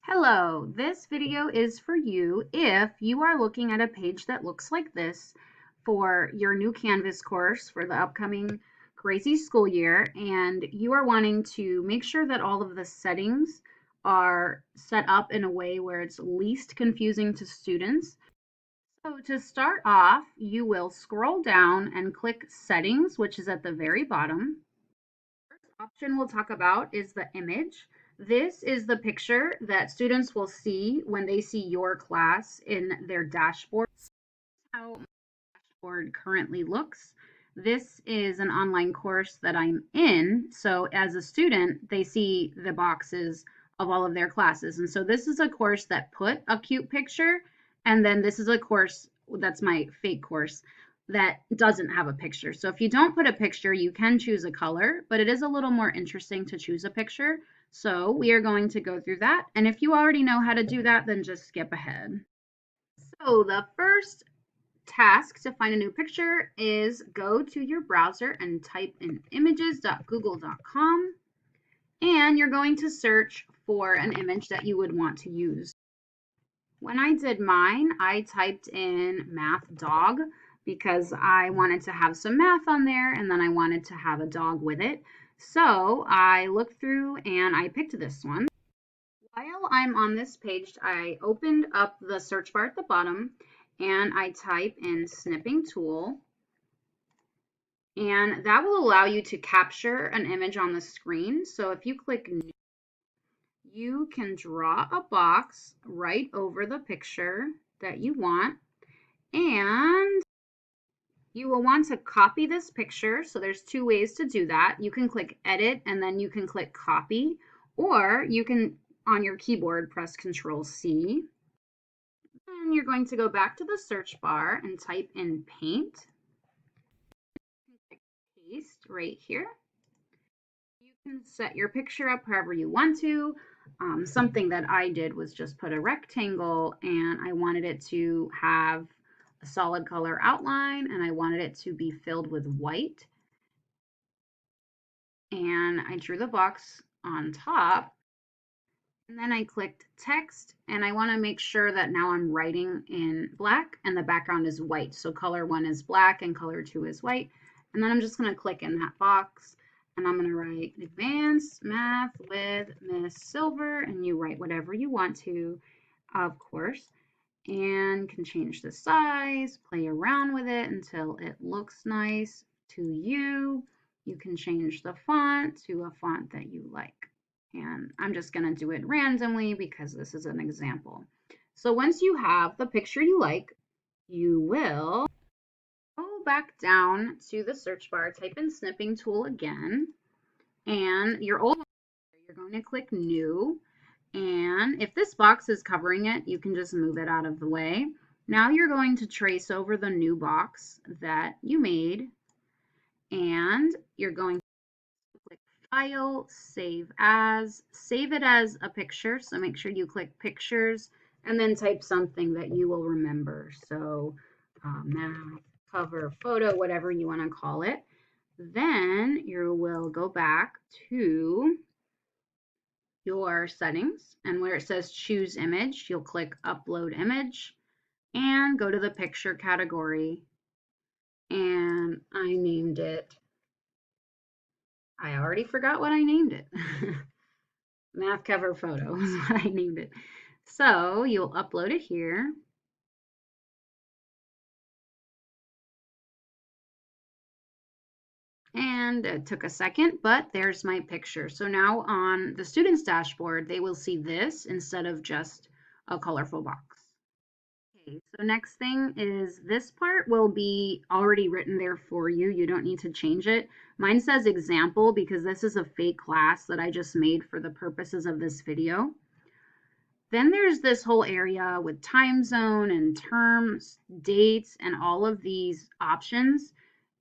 Hello, this video is for you if you are looking at a page that looks like this for your new Canvas course for the upcoming crazy school year, and you are wanting to make sure that all of the settings are set up in a way where it's least confusing to students. So to start off, you will scroll down and click Settings, which is at the very bottom. First option we'll talk about is the image. This is the picture that students will see when they see your class in their dashboard. How my dashboard currently looks. This is an online course that I'm in. So as a student, they see the boxes of all of their classes. And so this is a course that put a cute picture. And then this is a course that's my fake course that doesn't have a picture. So if you don't put a picture, you can choose a color, but it is a little more interesting to choose a picture. So we are going to go through that. And if you already know how to do that, then just skip ahead. So the first task to find a new picture is go to your browser and type in images.google.com, and you're going to search for an image that you would want to use. When I did mine, I typed in math dog because I wanted to have some math on there and then I wanted to have a dog with it. So I looked through and I picked this one. While I'm on this page, I opened up the search bar at the bottom and I type in snipping tool, and that will allow you to capture an image on the screen. So if you click new, you can draw a box right over the picture that you want, and you will want to copy this picture. So there's two ways to do that. You can click edit and then you can click copy, or you can on your keyboard press Control C. And you're going to go back to the search bar and type in paint. Click paste right here. You can set your picture up however you want to. Something that I did was just put a rectangle and I wanted it to have a solid color outline and I wanted it to be filled with white. And I drew the box on top. And then I clicked text, and I want to make sure that now I'm writing in black and the background is white. So color 1 is black and color 2 is white. And then I'm just going to click in that box and I'm going to write advanced math with Miss Silver, and you write whatever you want to, of course, and can change the size, play around with it until it looks nice to you. You can change the font to a font that you like. And I'm just going to do it randomly because this is an example. So once you have the picture you like, you will go back down to the search bar, type in snipping tool again, and your old one, you're going to click new. And if this box is covering it, you can just move it out of the way. Now you're going to trace over the new box that you made, and you're going click File, Save As, save it as a picture. So make sure you click Pictures and then type something that you will remember. So math, cover, photo, whatever you want to call it. Then you will go back to your settings, and where it says Choose Image, you'll click Upload Image and go to the picture category. And I named it, I already forgot what I named it. Math cover photo is what I named it. So you'll upload it here. And it took a second, but there's my picture. So now on the student's dashboard, they will see this instead of just a colorful box. Okay, so next thing is this part will be already written there for you. You don't need to change it. Mine says example because this is a fake class that I just made for the purposes of this video. Then there's this whole area with time zone and terms, dates, and all of these options.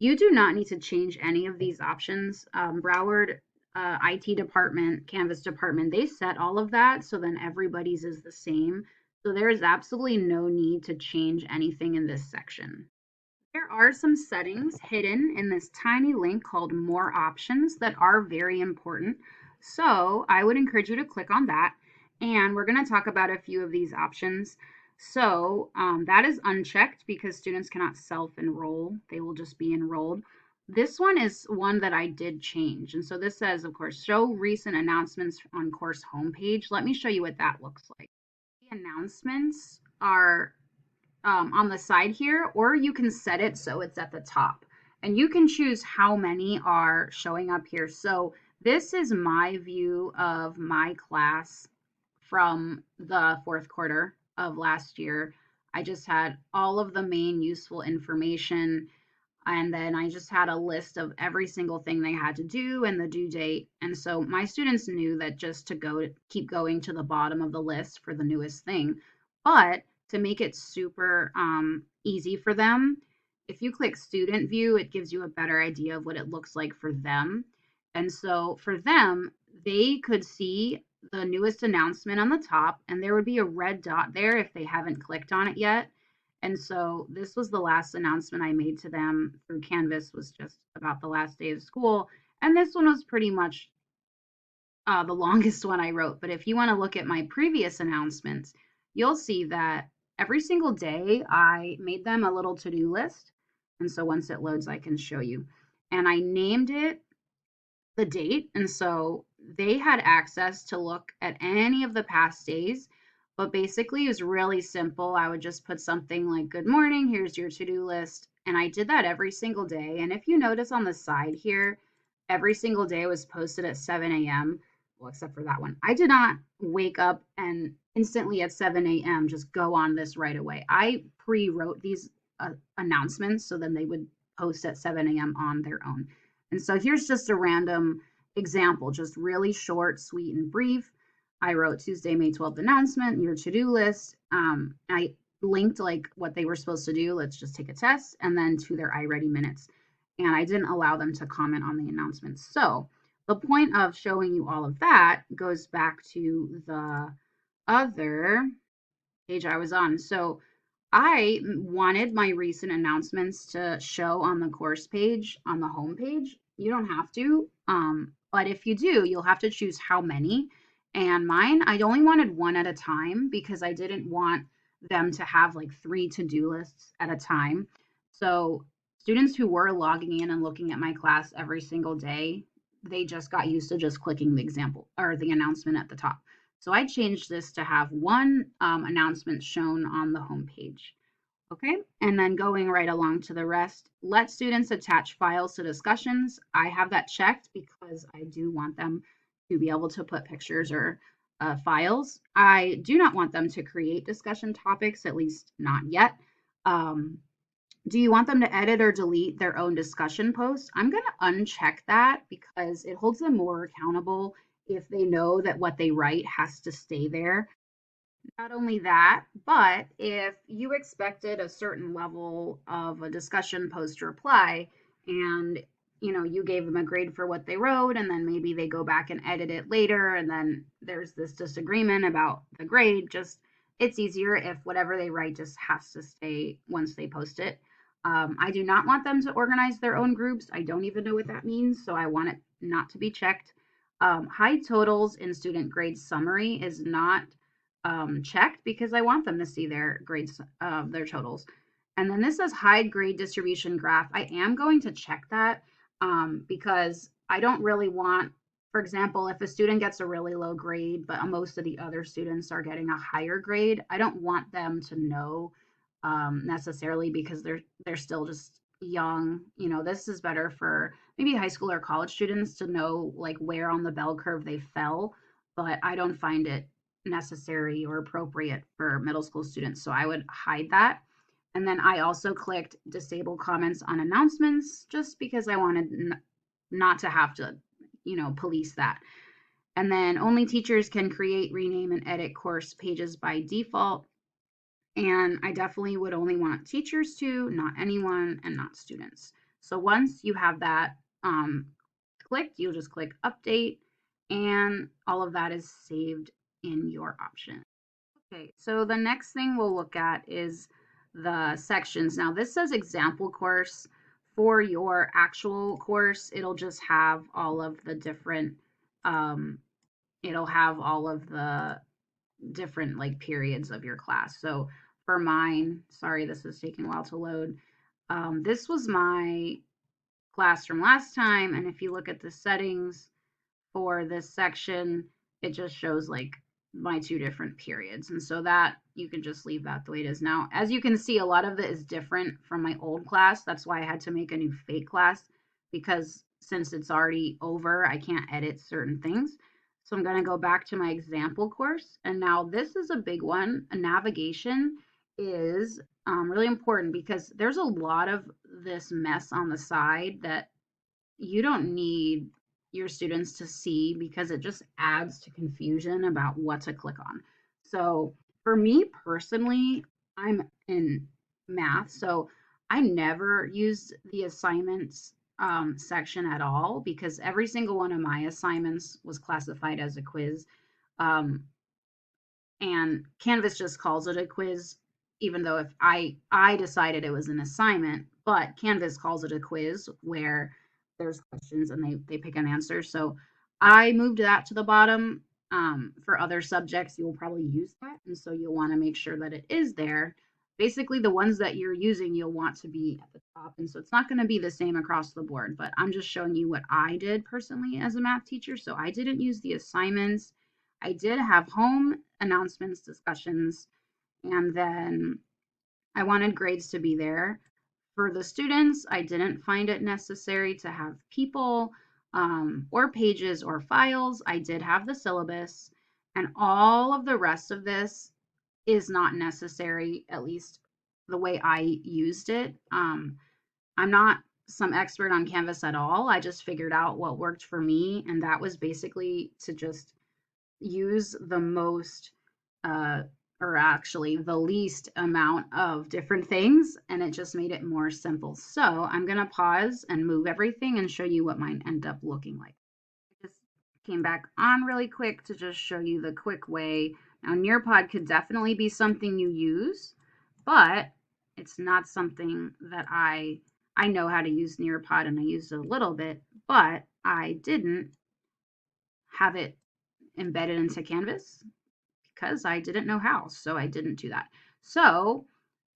You do not need to change any of these options. Broward IT department, Canvas department, they set all of that, so then everybody's is the same. So there is absolutely no need to change anything in this section. There are some settings hidden in this tiny link called More Options that are very important. So I would encourage you to click on that. And we're going to talk about a few of these options. So that is unchecked because students cannot self-enroll. They will just be enrolled. This one is one that I did change. And so this says, of course, show recent announcements on course homepage. Let me show you what that looks like. The announcements are on the side here, or you can set it so it's at the top. And you can choose how many are showing up here. So this is my view of my class from the fourth quarter of last year. I just had all of the main useful information, and then I just had a list of every single thing they had to do and the due date. And so my students knew that just to keep going to the bottom of the list for the newest thing. But to make it super easy for them, if you click student view, it gives you a better idea of what it looks like for them. And so for them, they could see the newest announcement on the top, and there would be a red dot there if they haven't clicked on it yet. And so this was the last announcement I made to them through Canvas, was just about the last day of school. And this one was pretty much the longest one I wrote. But if you want to look at my previous announcements, you'll see that every single day I made them a little to-do list. And so once it loads, I can show you. And I named it the date. And so they had access to look at any of the past days. But basically, it was really simple. I would just put something like, good morning, here's your to do list. And I did that every single day. And if you notice on the side here, every single day was posted at 7 a.m. Well, except for that one. I did not wake up and instantly at 7 a.m. just go on this right away. I pre wrote these announcements so then they would post at 7 a.m. on their own. And so here's just a random example, just really short, sweet, and brief. I wrote Tuesday, May 12th announcement, your to-do list. I linked like what they were supposed to do. Let's just take a test, and then to their iReady minutes. And I didn't allow them to comment on the announcements. So the point of showing you all of that goes back to the other page I was on. So I wanted my recent announcements to show on the course page on the home page. You don't have to, but if you do, you'll have to choose how many. And mine, I only wanted one at a time because I didn't want them to have like 3 to-do lists at a time. So students who were logging in and looking at my class every single day, they just got used to just clicking the example or the announcement at the top. So I changed this to have one announcement shown on the home page. Okay, and then going right along to the rest, let students attach files to discussions. I have that checked because I do want them to be able to put pictures or files. I do not want them to create discussion topics, at least not yet. Um, do you want them to edit or delete their own discussion posts? I'm going to uncheck that because it holds them more accountable if they know that what they write has to stay there. Not only that, but if you expected a certain level of a discussion post reply and you gave them a grade for what they wrote and then maybe they go back and edit it later and then there's this disagreement about the grade, just it's easier if whatever they write just has to stay once they post it. I do not want them to organize their own groups. I don't even know what that means, so I want it not to be checked. High totals in student grade summary is not checked because I want them to see their grades, their totals. And then this says hide grade distribution graph. I am going to check that because I don't really want, for example, if a student gets a really low grade, but most of the other students are getting a higher grade, I don't want them to know necessarily because they're still just young. This is better for maybe high school or college students to know like where on the bell curve they fell, but I don't find it necessary or appropriate for middle school students. So I would hide that. And then I also clicked disable comments on announcements just because I wanted not to have to, police that. And then only teachers can create, rename, and edit course pages by default. And I definitely would only want teachers to, not anyone, and not students. So once you have that clicked, you'll just click update, and all of that is saved in your option. Okay, so the next thing we'll look at is the sections. Now this says example course. For your actual course, it'll just have all of the different, it'll have all of the different like periods of your class. So for mine, sorry, this is taking a while to load. This was my class from last time. And if you look at the settings for this section, it just shows like my two different periods. And so that you can just leave that the way it is now. As you can see, a lot of it is different from my old class. That's why I had to make a new fake class, because since it's already over, I can't edit certain things. So I'm going to go back to my example course. And now this is a big one. A navigation is really important because there's a lot of this mess on the side that you don't need your students to see, because it just adds to confusion about what to click on. So for me personally, I'm in math, so I never used the assignments section at all, because every single one of my assignments was classified as a quiz. Um, and Canvas just calls it a quiz, even though if I decided it was an assignment, but Canvas calls it a quiz where there's questions and they pick an answer. So I moved that to the bottom. For other subjects, you will probably use that, and so you'll want to make sure that it is there. Basically, the ones that you're using, you'll want to be at the top, and so it's not going to be the same across the board, but I'm just showing you what I did personally as a math teacher. So I didn't use the assignments. I did have home announcements, discussions, and then I wanted grades to be there. For the students, I didn't find it necessary to have people or pages or files. I did have the syllabus, and all of the rest of this is not necessary, at least the way I used it. I'm not some expert on Canvas at all. I just figured out what worked for me, and that was basically to just use the most uh, or actually the least amount of different things, and it just made it more simple. So I'm going to pause and move everything and show you what mine ended up looking like. I just came back on really quick to just show you the quick way. Now Nearpod could definitely be something you use, but it's not something that I know how to use Nearpod, and I used it a little bit, but I didn't have it embedded into Canvas because I didn't know how. So I didn't do that. So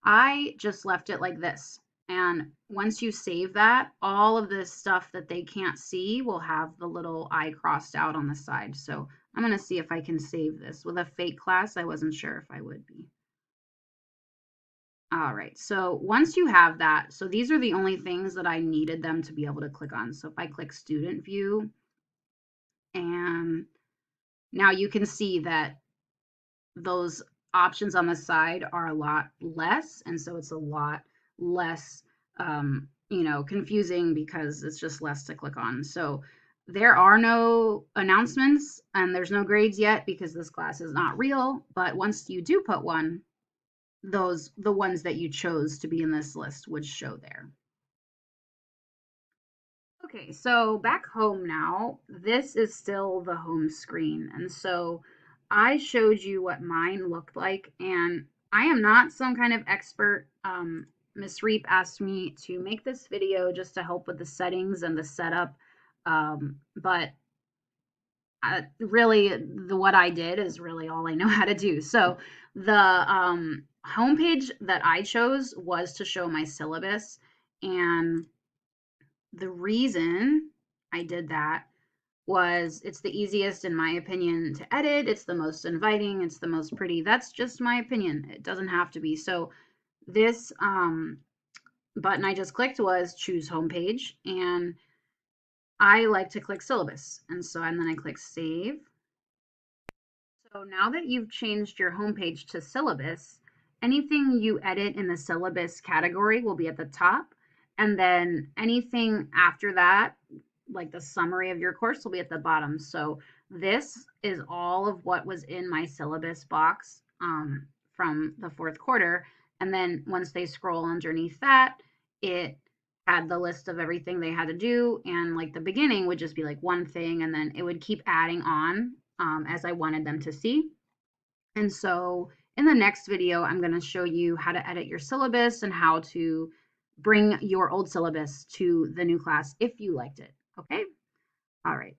I just left it like this. And once you save that, all of this stuff that they can't see will have the little I crossed out on the side. So I'm going to see if I can save this. With a fake class, I wasn't sure if I would be. All right, so once you have that, so these are the only things that I needed them to be able to click on. So if I click student view, and now you can see that those options on the side are a lot less, and so it's a lot less confusing, because it's just less to click on. So there are no announcements and there's no grades yet because this class is not real, but once you do put one, the ones that you chose to be in this list would show there. Okay, so back home now, this is still the home screen. And so I showed you what mine looked like, and I am not some kind of expert. Miss Reep asked me to make this video just to help with the settings and the setup. But really, what I did is really all I know how to do. So the homepage that I chose was to show my syllabus, and the reason I did that was it's the easiest, in my opinion, to edit. It's the most inviting. It's the most pretty. That's just my opinion. It doesn't have to be. So this button I just clicked was choose homepage, and I like to click syllabus. And then I click save. So now that you've changed your homepage to syllabus, anything you edit in the syllabus category will be at the top. And then anything after that, like the summary of your course, will be at the bottom. So this is all of what was in my syllabus box from the fourth quarter. And then once they scroll underneath that, it had the list of everything they had to do. And like the beginning would just be like one thing, and then it would keep adding on as I wanted them to see. And so in the next video, I'm going to show you how to edit your syllabus and how to bring your old syllabus to the new class if you liked it. Okay? All right.